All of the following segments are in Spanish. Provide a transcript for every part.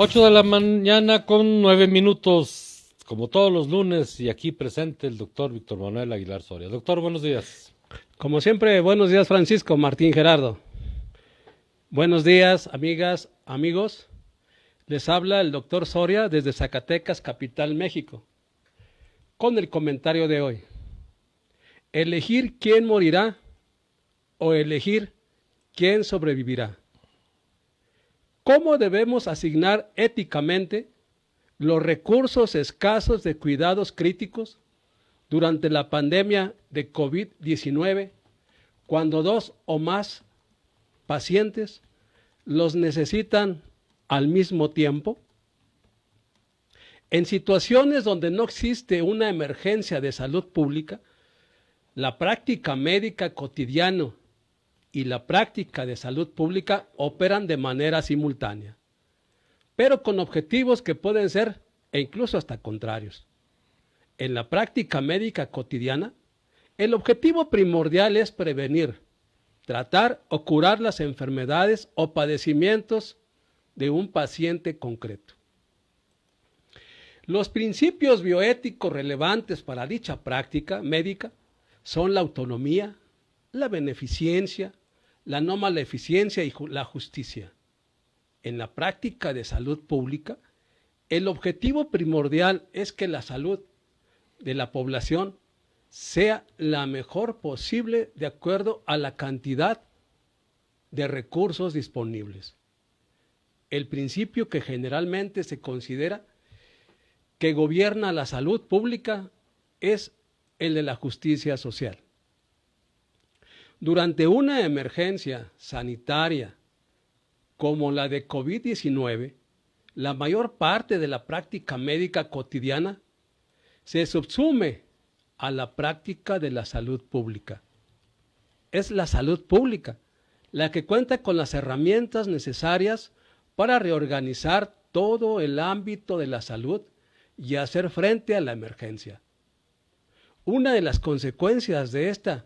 8 de la mañana con 9 minutos, como todos los lunes, y aquí presente el doctor Víctor Manuel Aguilar Soria. Doctor, buenos días. Como siempre, buenos días Francisco, Martín, Gerardo. Buenos días, amigas, amigos. Les habla el doctor Soria desde Zacatecas, capital México, con el comentario de hoy. Elegir quién morirá o elegir quién sobrevivirá. ¿Cómo debemos asignar éticamente los recursos escasos de cuidados críticos durante la pandemia de COVID-19 cuando dos o más pacientes los necesitan al mismo tiempo? En situaciones donde no existe una emergencia de salud pública, la práctica médica cotidiana y la práctica de salud pública operan de manera simultánea, pero con objetivos que pueden ser e incluso hasta contrarios. En la práctica médica cotidiana, el objetivo primordial es prevenir, tratar o curar las enfermedades o padecimientos de un paciente concreto. Los principios bioéticos relevantes para dicha práctica médica son la autonomía, la beneficencia, la no maleficencia y la justicia. En la práctica de salud pública, el objetivo primordial es que la salud de la población sea la mejor posible de acuerdo a la cantidad de recursos disponibles. El principio que generalmente se considera que gobierna la salud pública es el de la justicia social. Durante una emergencia sanitaria como la de COVID-19, la mayor parte de la práctica médica cotidiana se subsume a la práctica de la salud pública. Es la salud pública la que cuenta con las herramientas necesarias para reorganizar todo el ámbito de la salud y hacer frente a la emergencia. Una de las consecuencias de esta,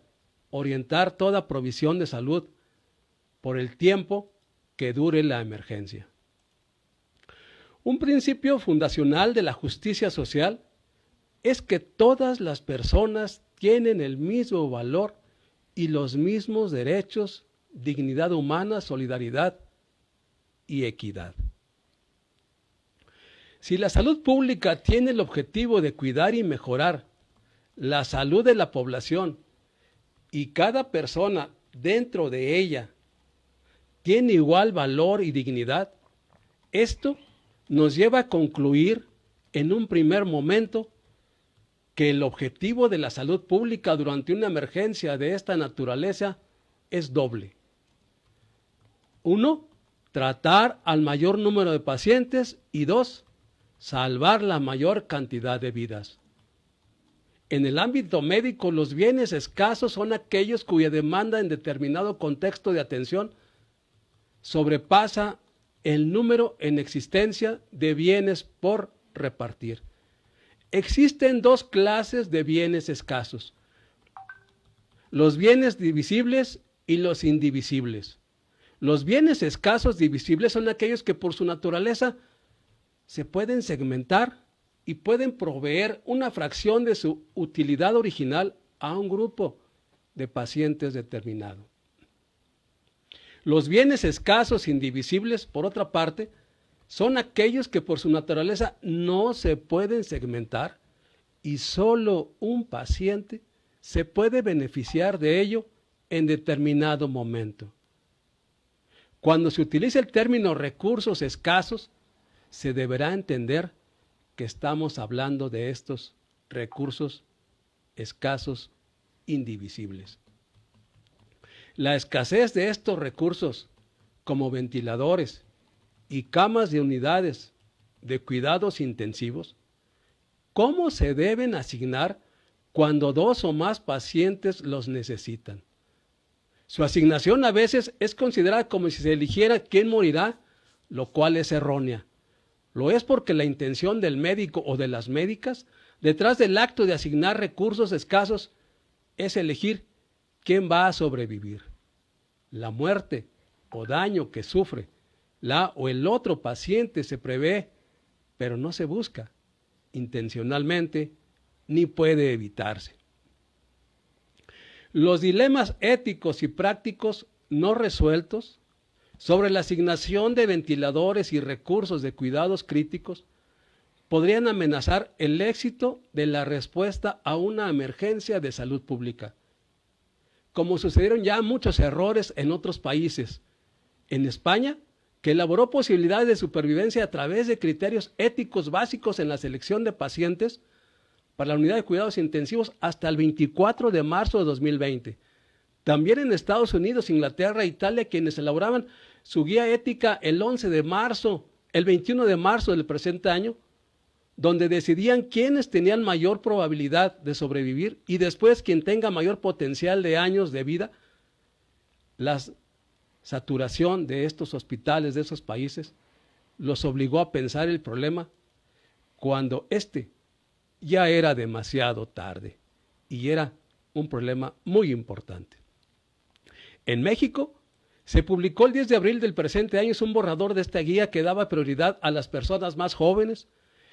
orientar toda provisión de salud por el tiempo que dure la emergencia. Un principio fundacional de la justicia social es que todas las personas tienen el mismo valor y los mismos derechos, dignidad humana, solidaridad y equidad. Si la salud pública tiene el objetivo de cuidar y mejorar la salud de la población y cada persona dentro de ella tiene igual valor y dignidad, esto nos lleva a concluir en un primer momento que el objetivo de la salud pública durante una emergencia de esta naturaleza es doble. Uno, tratar al mayor número de pacientes y dos, salvar la mayor cantidad de vidas. En el ámbito médico, los bienes escasos son aquellos cuya demanda en determinado contexto de atención sobrepasa el número en existencia de bienes por repartir. Existen dos clases de bienes escasos: los bienes divisibles y los indivisibles. Los bienes escasos divisibles son aquellos que por su naturaleza se pueden segmentar y pueden proveer una fracción de su utilidad original a un grupo de pacientes determinado. Los bienes escasos indivisibles, por otra parte, son aquellos que por su naturaleza no se pueden segmentar y solo un paciente se puede beneficiar de ello en determinado momento. Cuando se utiliza el término recursos escasos, se deberá entender que estamos hablando de estos recursos escasos indivisibles. La escasez de estos recursos, como ventiladores y camas de unidades de cuidados intensivos, ¿cómo se deben asignar cuando dos o más pacientes los necesitan? Su asignación a veces es considerada como si se eligiera quién morirá, lo cual es errónea. Lo es porque la intención del médico o de las médicas detrás del acto de asignar recursos escasos es elegir quién va a sobrevivir. La muerte o daño que sufre la o el otro paciente se prevé, pero no se busca intencionalmente ni puede evitarse. Los dilemas éticos y prácticos no resueltos sobre la asignación de ventiladores y recursos de cuidados críticos podrían amenazar el éxito de la respuesta a una emergencia de salud pública. Como sucedieron ya muchos errores en otros países. En España, que elaboró posibilidades de supervivencia a través de criterios éticos básicos en la selección de pacientes para la unidad de cuidados intensivos hasta el 24 de marzo de 2020. También en Estados Unidos, Inglaterra e Italia, quienes elaboraban su guía ética el 11 de marzo, el 21 de marzo del presente año, donde decidían quiénes tenían mayor probabilidad de sobrevivir y después quien tenga mayor potencial de años de vida. La saturación de estos hospitales, de esos países, los obligó a pensar el problema cuando ya era demasiado tarde y era un problema muy importante. En México se publicó el 10 de abril del presente año un borrador de esta guía que daba prioridad a las personas más jóvenes.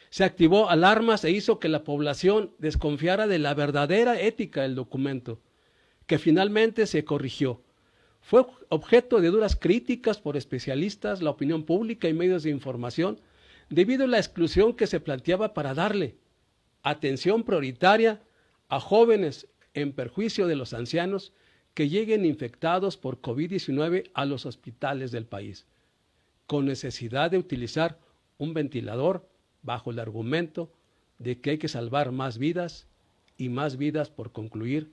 Se activó alarmas e hizo que la población desconfiara de la verdadera ética del documento, que finalmente se corrigió. Fue objeto de duras críticas por especialistas, la opinión pública y medios de información, debido a la exclusión que se planteaba para darle atención prioritaria a jóvenes en perjuicio de los ancianos que lleguen infectados por COVID-19 a los hospitales del país, con necesidad de utilizar un ventilador bajo el argumento de que hay que salvar más vidas y más vidas por concluir,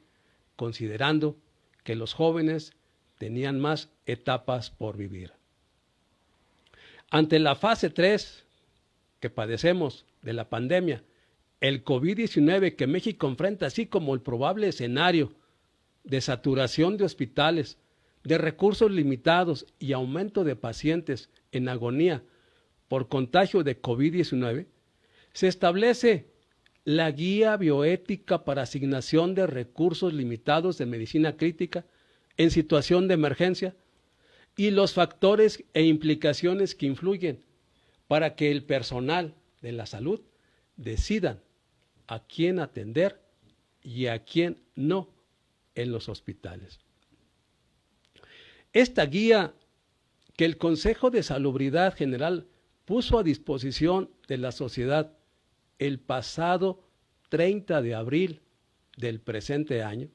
considerando que los jóvenes tenían más etapas por vivir. Ante la fase 3 que padecemos de la pandemia, el COVID-19 que México enfrenta, así como el probable escenario de saturación de hospitales, de recursos limitados y aumento de pacientes en agonía por contagio de COVID-19, se establece la guía bioética para asignación de recursos limitados de medicina crítica en situación de emergencia y los factores e implicaciones que influyen para que el personal de la salud decidan a quién atender y a quién no en los hospitales. Esta guía que el Consejo de Salubridad General puso a disposición de la sociedad el pasado 30 de abril del presente año,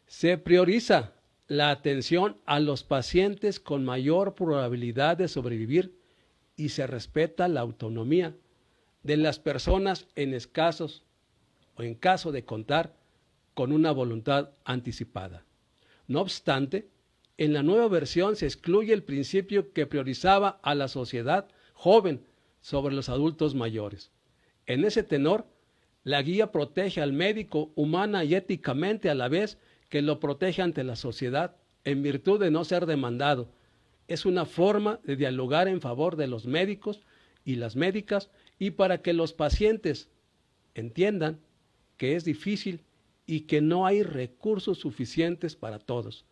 se prioriza la atención a los pacientes con mayor probabilidad de sobrevivir y se respeta la autonomía de las personas en escasos o en caso de contar con una voluntad anticipada. No obstante, en la nueva versión se excluye el principio que priorizaba a la sociedad joven sobre los adultos mayores. En ese tenor, la guía protege al médico humana y éticamente a la vez que lo protege ante la sociedad en virtud de no ser demandado. Es una forma de dialogar en favor de los médicos y las médicas y para que los pacientes entiendan que es difícil y que no hay recursos suficientes para todos.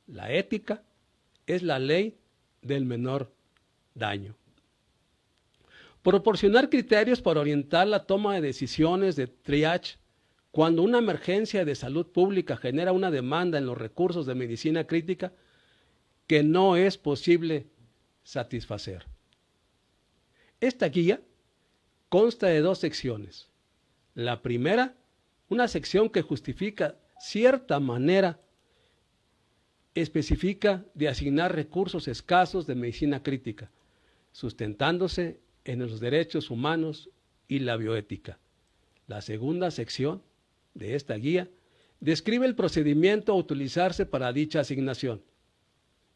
La ética es la ley del menor daño. Proporcionar criterios para orientar la toma de decisiones de triage cuando una emergencia de salud pública genera una demanda en los recursos de medicina crítica que no es posible satisfacer. Esta guía consta de 2 secciones. La primera, una sección que justifica cierta manera específica de asignar recursos escasos de medicina crítica, sustentándose en los derechos humanos y la bioética. La segunda sección de esta guía describe el procedimiento a utilizarse para dicha asignación.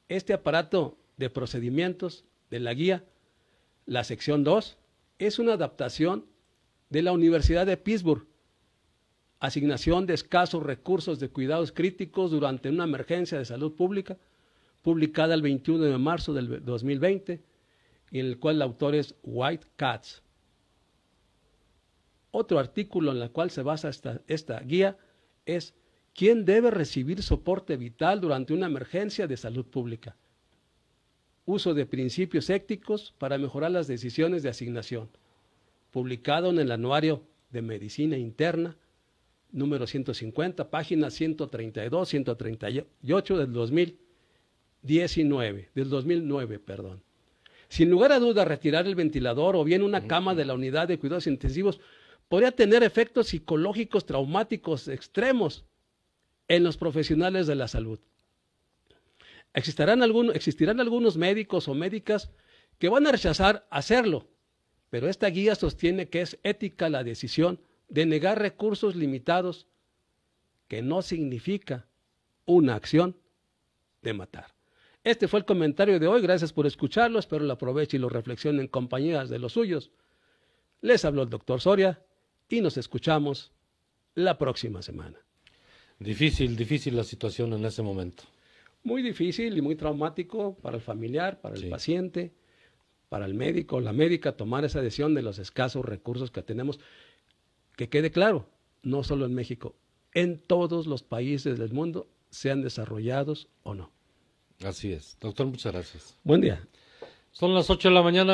Este aparato de procedimientos de la guía, la sección 2, es una adaptación de la Universidad de Pittsburgh, asignación de escasos recursos de cuidados críticos durante una emergencia de salud pública, publicada el 21 de marzo del 2020, y en el cual el autor es White Katz. Otro artículo en el cual se basa esta guía es ¿quién debe recibir soporte vital durante una emergencia de salud pública? uso de principios éticos para mejorar las decisiones de asignación, publicado en el Anuario de Medicina Interna, número 150, páginas 132, 138 del 2009, perdón. Sin lugar a dudas, retirar el ventilador o bien una cama de la unidad de cuidados intensivos podría tener efectos psicológicos traumáticos extremos en los profesionales de la salud. Existirán algunos médicos o médicas que van a rechazar hacerlo, pero esta guía sostiene que es ética la decisión de negar recursos limitados, que no significa una acción de matar. Este fue el comentario de hoy. Gracias por escucharlo. Espero lo aproveche y lo reflexione en compañía de los suyos. Les habló el doctor Soria y nos escuchamos la próxima semana. Difícil la situación en ese momento. Muy difícil y muy traumático para el familiar, para el paciente, para el médico, la médica, tomar esa decisión de los escasos recursos que tenemos. Que quede claro, no solo en México, en todos los países del mundo, sean desarrollados o no. Así es. Doctor, muchas gracias. Buen día. Son las 8 de la mañana.